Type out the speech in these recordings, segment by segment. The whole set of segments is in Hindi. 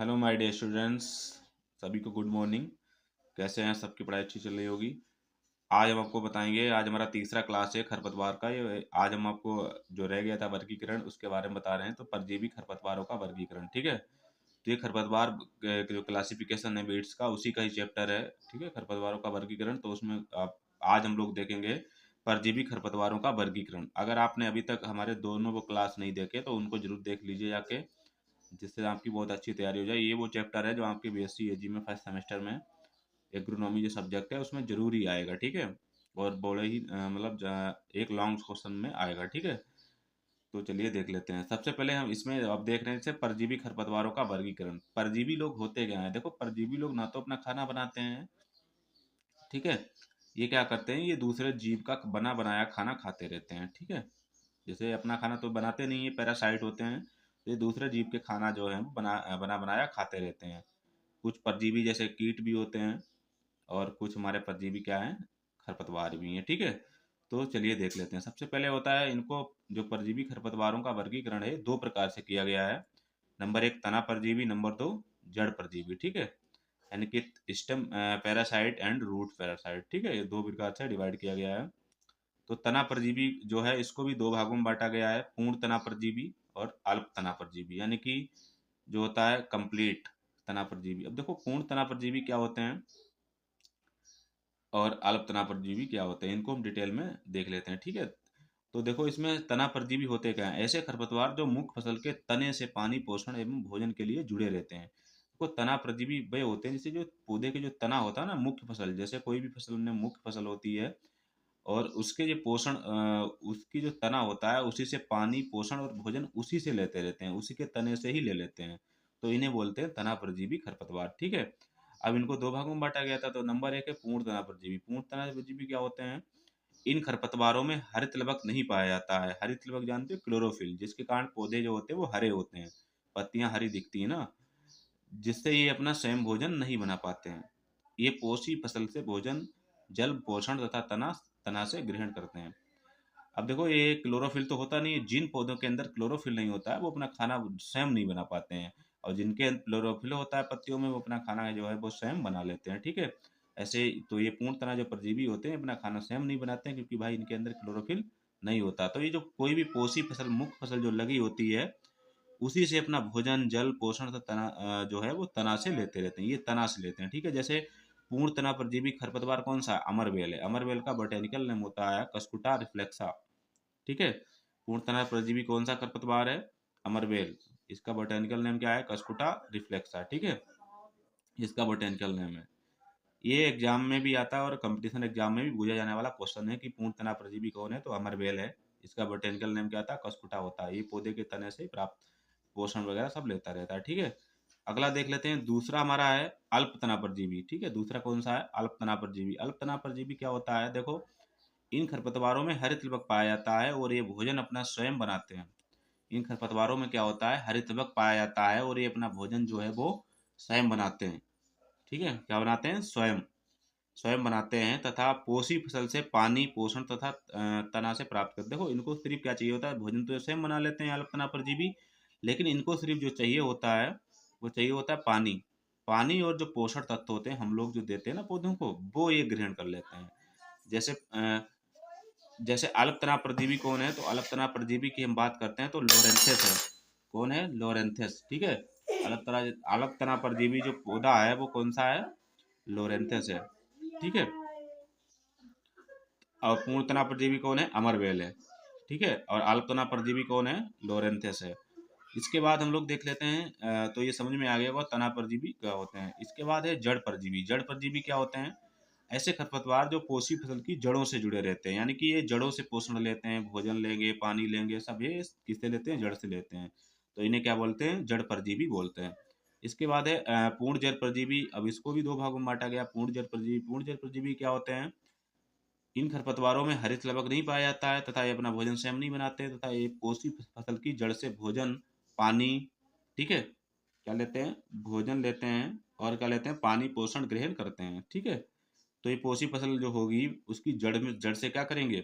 हेलो माय डियर स्टूडेंट्स, सभी को गुड मॉर्निंग। कैसे हैं? सबकी पढ़ाई अच्छी चल रही होगी। आज हम आपको बताएंगे, आज हमारा तीसरा क्लास है खरपतवार का। ये आज हम आपको जो रह गया था वर्गीकरण, उसके बारे में बता रहे हैं। तो परजीवी खरपतवारों का वर्गीकरण, ठीक है। तो ये खरपतवार के जो क्लासिफिकेशन है बीट्स का, उसी का ही चैप्टर है, ठीक है, खरपतवारों का वर्गीकरण। तो उसमें आप आज हम लोग देखेंगे परजीवी खरपतवारों का वर्गीकरण। अगर आपने अभी तक हमारे दोनों वो क्लास नहीं देखे तो उनको जरूर देख लीजिए जाके, जिससे आपकी बहुत अच्छी तैयारी हो जाए। ये वो चैप्टर है जो आपके बीएससी एजी में फर्स्ट सेमेस्टर में एग्रोनॉमी जो सब्जेक्ट है उसमें जरूर ही आएगा, ठीक है। और बड़े ही मतलब एक लॉन्ग क्वेश्चन में आएगा, ठीक है। तो चलिए देख लेते हैं। सबसे पहले हम इसमें अब देख रहे हैं परजीवी खरपतवारों का वर्गीकरण। परजीवी लोग होते क्या हैं? देखो, परजीवी लोग ना तो अपना खाना बनाते हैं, ठीक है। ये क्या करते हैं? ये दूसरे जीव का बना बनाया खाना खाते रहते हैं, ठीक है। जैसे अपना खाना तो बनाते नहीं है, पैरासाइट होते हैं। तो ये दूसरे जीव के खाना जो है वो बना बनाया खाते रहते हैं। कुछ परजीवी जैसे कीट भी होते हैं, और कुछ हमारे परजीवी क्या हैं, खरपतवार भी हैं, ठीक है। तो चलिए देख लेते हैं। सबसे पहले होता है इनको, जो परजीवी खरपतवारों का वर्गीकरण है दो प्रकार से किया गया है। नंबर एक तना परजीवी, नंबर दो जड़ परजीवी, ठीक है। यानी कि stem parasite and root parasite, ठीक है। ये दो प्रकार से डिवाइड किया गया है। तो तना परजीवी जो है इसको भी दो भागों में बांटा गया है, पूर्ण तना परजीवी और अल्प तना परजीवी। यानी कि जो होता है कंप्लीट तना परजीवी। अब देखो, पूर्ण तना परजीवी क्या होते हैं और अल्प तना परजीवी क्या होते हैं, इनको हम डिटेल में देख लेते हैं, ठीक है। तो देखो, इसमें तना परजीवी होते क्या हैं? ऐसे खरपतवार जो मुख्य फसल के तने से पानी, पोषण एवं भोजन के लिए जुड़े रहते हैं। देखो, तना परजीवी वे होते हैं जैसे जो पौधे के जो तना होता है ना, मुख्य फसल, जैसे कोई भी फसल में मुख्य फसल होती है, और उसके जो पोषण उसकी जो तना होता है उसी से पानी, पोषण और भोजन उसी से लेते रहते हैं, उसी के तने से ही ले लेते हैं। तो इन्हें बोलते हैं तना परजीवी खरपतवार, ठीक है। अब इनको दो भागों में बांटा गया था। तो नंबर एक है पूर्ण तना परजीवी। पूर्ण तना परजीवी क्या होते हैं? इन खरपतवारों में हरित लवक नहीं पाया जाता है। हरित लवक जानते हो? क्लोरोफिल, जिसके कारण पौधे जो होते हैं वो हरे होते हैं, पत्तियां हरी दिखती है ना, जिससे ये अपना स्वयं भोजन नहीं बना पाते हैं। ये पोषी फसल से भोजन, जल, पोषण तथा तना तना से ग्रहण करते हैं। अब देखो, ये क्लोरोफिल तो होता नहीं है। जिन पौधों के अंदर क्लोरोफिल नहीं होता है वो अपना खाना स्वयं नहीं बना पाते हैं, और जिनके अंदर क्लोरोफिल होता है पत्तियों में, वो अपना खाना जो है वो स्वयं बना लेते हैं, ठीक है। ऐसे तो ये पूर्ण तना जो परजीवी होते हैं अपना खाना स्वयं नहीं बनाते हैं, क्योंकि भाई इनके अंदर क्लोरोफिल नहीं होता। तो ये जो कोई भी पोषी फसल, मुख्य फसल जो लगी होती है, उसी से अपना भोजन, जल, पोषण तथा तना जो है वो तना से लेते रहते हैं। ये तना से लेते हैं, ठीक है। जैसे पूर्ण तना परजीवी खरपतवार कौन सा है? अमरवेल है। अमरवेल का बोटेनिकल नेम होता है कस्कुटा रिफ्लेक्सा, ठीक है। पूर्ण तना परजीवी कौन सा खरपतवार है? अमरवेल। इसका बोटेनिकल नेम क्या है? कस्कुटा रिफ्लेक्सा, ठीक है। इसका बोटेनिकल नेम है। ये एग्जाम में भी आता है और कंपटीशन एग्जाम में भी पूछा जाने वाला क्वेश्चन है कि पूर्ण तना परजीवी कौन है? तो अमरवेल है। इसका बोटेनिकल नेम क्या था? कस्कुटा होता है। ये पौधे के तने से प्राप्त पोषण वगैरह सब लेता रहता है, ठीक है। अगला देख लेते हैं। दूसरा हमारा है अल्प तना परजीवी, ठीक है। दूसरा कौन सा है? अल्प तना परजीवी। अल्प तना परजीवी क्या होता है? देखो, इन खरपतवारों में हरित लवक पाया जाता है और ये भोजन अपना स्वयं बनाते हैं। इन खरपतवारों में क्या होता है? हरित लवक पाया जाता है और ये अपना भोजन जो है वो स्वयं बनाते हैं, ठीक है। क्या बनाते हैं? स्वयं स्वयं बनाते हैं, तथा पोषी फसल से पानी, पोषण तथा तना से प्राप्त करते हैं। देखो, इनको सिर्फ क्या चाहिए होता है? भोजन तो ये स्वयं बना लेते हैं अल्प तना परजीवी, लेकिन इनको सिर्फ जो चाहिए होता है वो चाहिए होता है पानी। पानी और जो पोषण तत्व होते हैं हम लोग जो देते हैं ना पौधों को, वो ये ग्रहण कर लेते हैं। जैसे जैसे अल्प तना परजीवी कौन है? तो अल्प तना परजीवी की हम बात करते हैं तो लोरेंथेस है। कौन है? लोरेंथेस, ठीक है। अल्प तना परजीवी जो पौधा है वो कौन सा है? लोरेंथेस है, ठीक है। और पूर्ण तना परजीवी कौन है? अमरवेल है, ठीक है। और अल्प तना परजीवी कौन है? लोरेंथेस है। इसके बाद हम लोग देख लेते हैं, तो ये समझ में आ गया होगा तना परजीवी क्या होते हैं। इसके बाद है जड़ परजीवी। जड़ परजीवी क्या होते हैं? ऐसे खरपतवार जो पोषी फसल की जड़ों से जुड़े रहते हैं, यानी कि ये जड़ों से पोषण लेते हैं, भोजन लेंगे, पानी लेंगे, सब ये किससे लेते हैं? जड़ से लेते हैं। तो इन्हें क्या बोलते हैं? जड़ परजीवी बोलते हैं। इसके बाद है पूर्ण जड़ परजीवी। अब इसको भी दो भागों में बांटा गया, पूर्ण जड़ परजीवी। पूर्ण जड़ परजीवी क्या होते हैं? इन खरपतवारों में हरित लवक नहीं पाया जाता है, तथा ये अपना भोजन स्वयं नहीं बनाते, तथा ये पोषी फसल की जड़ से भोजन, पानी, ठीक है, क्या लेते हैं? भोजन लेते हैं, और क्या लेते हैं? पानी, पोषण ग्रहण करते हैं, ठीक है। तो ये पोषी फसल जो होगी उसकी जड़ से क्या करेंगे?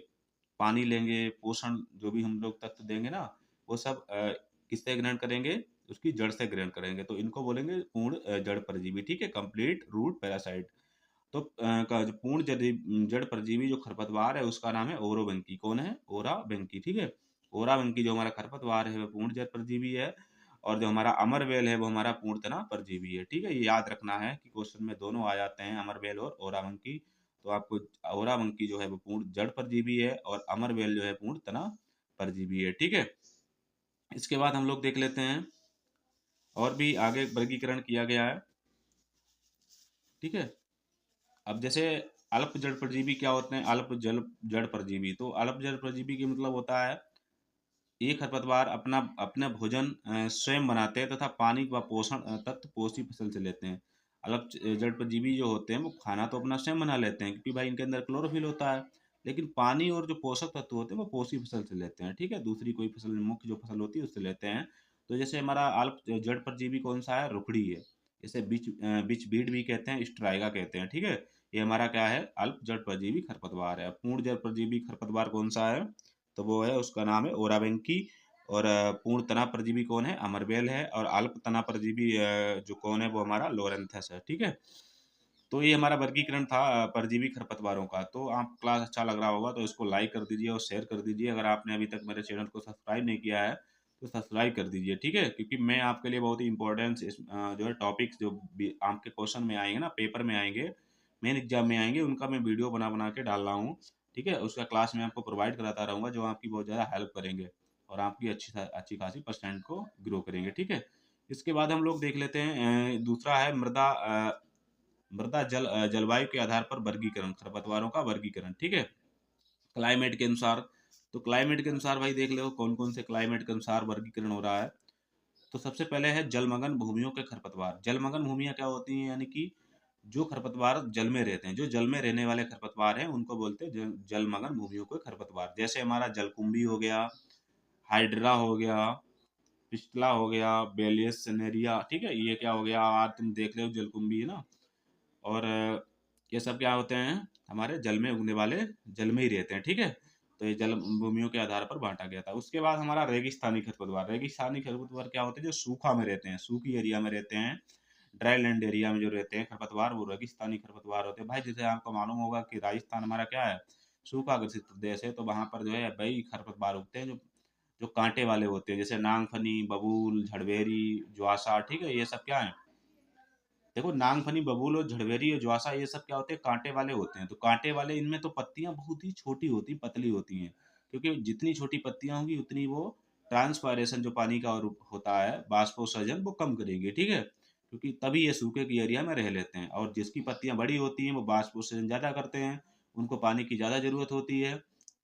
पानी लेंगे, पोषण जो भी हम लोग तत्व देंगे ना, वो सब किससे ग्रहण करेंगे? उसकी जड़ से ग्रहण करेंगे, तो इनको बोलेंगे पूर्ण जड़ परजीवी, ठीक है, कंप्लीट रूट पैरासाइट। तो का जो पूर्ण जड़ परजीवी जो खरपतवार है उसका नाम है ओरोबंकी। कौन है? ओराबंकी, ठीक है। ओराबंकी जो हमारा खरपतवार है वह पूर्ण जड़ परजीवी है, और जो हमारा अमरवेल है वो हमारा पूर्णतना परजीवी है, ठीक है। ये याद रखना है कि क्वेश्चन में दोनों आ जाते हैं, अमरवेल और ओराबंकी। तो आपको ओराबंकी जो है वो पूर्ण जड़ परजीवी है, और अमरवेल जो है पूर्णतना परजीवी है, ठीक है। इसके बाद हम लोग देख लेते हैं, और भी आगे वर्गीकरण किया गया है, ठीक है। अब जैसे अल्प जड़ परजीवी क्या होते हैं? अल्प जल जड़ परजीवी, तो अल्प जड़ परजीवी की मतलब होता है ये खरपतवार अपना अपना भोजन स्वयं बनाते हैं तथा पानी व पोषण तत्व पोषी फसल से लेते हैं। अल्प जड़ परजीवी जो होते हैं वो खाना तो अपना स्वयं बना लेते हैं, क्योंकि भाई इनके अंदर क्लोरोफिल होता है, लेकिन पानी और जो पोषक तत्व होते हैं वो पोषी फसल से लेते हैं, ठीक है। दूसरी कोई फसल, मुख्य जो फसल होती है उससे लेते हैं। तो जैसे हमारा अल्प जड़ परजीवी कौन सा है? रुखड़ी है। इसे बिच बीड भी कहते हैं, स्ट्राइगा कहते हैं, ठीक है। ये हमारा क्या है? अल्प जड़ परजीवी खरपतवार है। पूर्ण जड़ परजीवी खरपतवार कौन सा है? तो वो है, उसका नाम है ओराबेंकी। और पूर्ण तना परजीवी कौन है? अमरबेल है। और अल्प तना परजीवी जो कौन है? वो हमारा लोरेंथस है, ठीक है। तो ये हमारा वर्गीकरण था परजीवी खरपतवारों का। तो आप क्लास अच्छा लग रहा होगा तो इसको लाइक कर दीजिए और शेयर कर दीजिए। अगर आपने अभी तक मेरे चैनल को सब्सक्राइब नहीं किया है तो सब्सक्राइब कर दीजिए, ठीक है। क्योंकि मैं आपके लिए बहुत ही इंपॉर्टेंट जो है टॉपिक्स जो भी आपके क्वेश्चन में आएंगे ना, पेपर में आएंगे, मेन एग्जाम में आएंगे, उनका मैं वीडियो बना बना के डाल रहा हूँ, ठीक है। उसका क्लास में आपको प्रोवाइड कराता रहूँगा, जो आपकी बहुत ज़्यादा हेल्प करेंगे और आपकी अच्छी खासी परसेंट को ग्रो करेंगे, ठीक है। इसके बाद हम लोग देख लेते हैं दूसरा है मृदा जलवायु के आधार पर वर्गीकरण, खरपतवारों का वर्गीकरण, ठीक है। क्लाइमेट के अनुसार, तो क्लाइमेट के अनुसार भाई देख लो कौन कौन से क्लाइमेट के अनुसार वर्गीकरण हो रहा है। तो सबसे पहले है जलमग्न भूमियों के खरपतवार। जलमग्न भूमियां क्या होती हैं? यानी कि जो खरपतवार जल में रहते हैं, जो जल में रहने वाले खरपतवार हैं उनको बोलते हैं जलमग्न भूमियों के खरपतवार। जैसे हमारा जलकुंभी हो गया, हाइड्रा हो गया, पिस्टला हो गया, बेलियस सनेरिया, ठीक है। ये क्या हो गया? आज तुम देख रहे हो जलकुंभी है ना। और ये सब क्या होते हैं? हमारे जल में उगने वाले, जल में ही रहते हैं, ठीक है। तो ये जल भूमियों के आधार पर बांटा गया था। उसके बाद हमारा रेगिस्तानी खरपतवार। रेगिस्तानी खरपतवार क्या होते हैं? जो सूखा में रहते हैं, सूखी एरिया में रहते हैं, ड्राई लैंड एरिया में जो रहते हैं खरपतवार, वो रेगिस्तानी खरपतवार होते हैं। भाई जैसे आपको मालूम होगा कि राजस्थान हमारा क्या है? सूखा ग्रसित प्रदेश है, तो वहाँ पर जो है भाई खरपतवार उगते हैं जो जो कांटे वाले होते हैं, जैसे नांगफनी, बबूल, झड़वेरी, ज्वासा, ठीक है। ये सब क्या है? देखो नांगफनी, बबूल और झड़वेरी और ज्वासा ये सब क्या होते हैं? कांटे वाले होते हैं। तो कांटे वाले इनमें तो पत्तियां बहुत ही छोटी होती, पतली होती हैं, क्योंकि जितनी छोटी पत्तियां होंगी उतनी वो ट्रांसपायरेशन जो पानी का होता है, बाष्पोत्सर्जन, वो कम करेंगे, ठीक है। क्योंकि तभी ये सूखे की एरिया में रह लेते हैं। और जिसकी पत्तियां बड़ी होती हैं वो बाष्पोत्सर्जन ज़्यादा करते हैं, उनको पानी की ज़्यादा ज़रूरत होती है,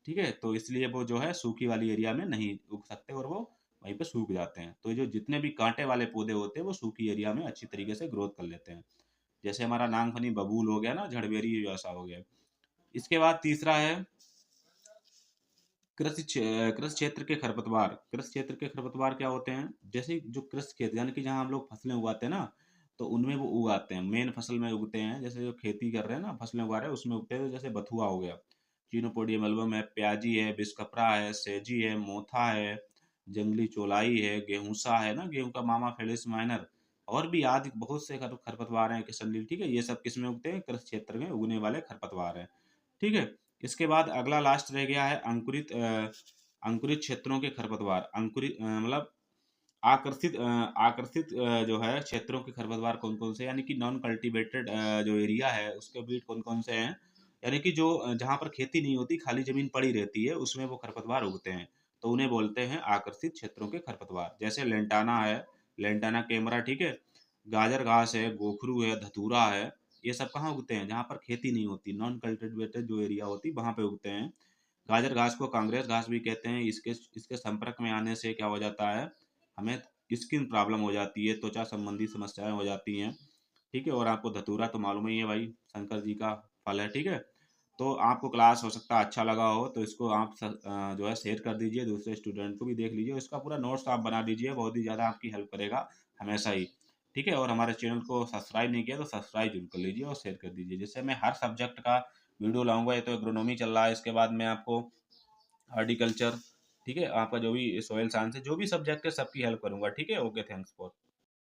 ठीक है। तो इसलिए वो जो है सूखी वाली एरिया में नहीं उग सकते, और वो वहीं पे सूख जाते हैं। तो जो जितने भी कांटे वाले पौधे होते हैं वो सूखी एरिया में अच्छी तरीके से ग्रोथ कर लेते हैं। जैसे हमारा नांगफनी, बबूल हो गया ना, झड़बेरी जैसा हो गया। इसके बाद तीसरा है कृषि क्षेत्र के खरपतवार। कृषि क्षेत्र के खरपतवार क्या होते हैं? जैसे जो कृषि क्षेत्र यानी कि जहाँ हम लोग फसलें उगाते हैं ना, तो उनमें वो उगाते हैं, मेन फसल में उगते हैं। जैसे जो खेती कर रहे हैं ना, फसलें उगा रहे हैं, उसमें उगते हैं। जैसे बथुआ हो गया, चीनोपोडियम एल्बम है, प्याजी है, बिस्कपरा है, सेजी है, मोथा है, जंगली चौलाई है, गेहूंसा है ना, गेहूं का मामा फेलिस माइनर, और भी आदि बहुत से खरपतवार हैं, किसनलील, ठीक है। ये सब किसमें उगते हैं? कृषि क्षेत्र में उगने वाले खरपतवार हैं, ठीक है। इसके बाद अगला लास्ट रह गया है अंकुरित क्षेत्रों के खरपतवार। अंकुरित मतलब आकर्षित जो है क्षेत्रों के खरपतवार कौन कौन से, यानी कि नॉन कल्टीवेटेड जो एरिया है उसके बीट कौन कौन से हैं? यानी कि जो जहाँ पर खेती नहीं होती, खाली जमीन पड़ी रहती है, उसमें वो खरपतवार उगते हैं, तो उन्हें बोलते हैं आकर्षित क्षेत्रों के खरपतवार। जैसे लेंटाना है, लेंटाना कैमरा, ठीक है। गाजर घास है, गोखरू है, धतूरा है। ये सब कहाँ उगते हैं? जहाँ पर खेती नहीं होती, नॉन कल्टीवेटेड जो एरिया होती, वहाँ पे उगते हैं। गाजर घास को कांग्रेस घास भी कहते हैं। इसके इसके संपर्क में आने से क्या हो जाता है? हमें स्किन प्रॉब्लम हो जाती है, त्वचा संबंधी समस्याएं हो जाती हैं, ठीक है। और आपको धतूरा तो मालूम ही है भाई, शंकर जी का फल है, ठीक है। तो आपको क्लास हो सकता है अच्छा लगा हो, तो इसको आप जो है शेयर कर दीजिए, दूसरे स्टूडेंट को भी देख लीजिए, इसका पूरा नोट्स आप बना दीजिए, बहुत ही ज़्यादा आपकी हेल्प करेगा हमेशा ही, ठीक है। और हमारे चैनल को सब्सक्राइब नहीं किया तो सब्सक्राइब जरूर कर लीजिए और शेयर कर दीजिए, जिससे मैं हर सब्जेक्ट का वीडियो लाऊंगा। ये तो एग्रोनॉमी चल रहा है, इसके बाद मैं आपको हॉर्टिकल्चर, ठीक है? आपका जो भी सोइल साइंस है, जो भी सब्जेक्ट है सबकी हेल्प करूँगा, ठीक है? Okay, thanks for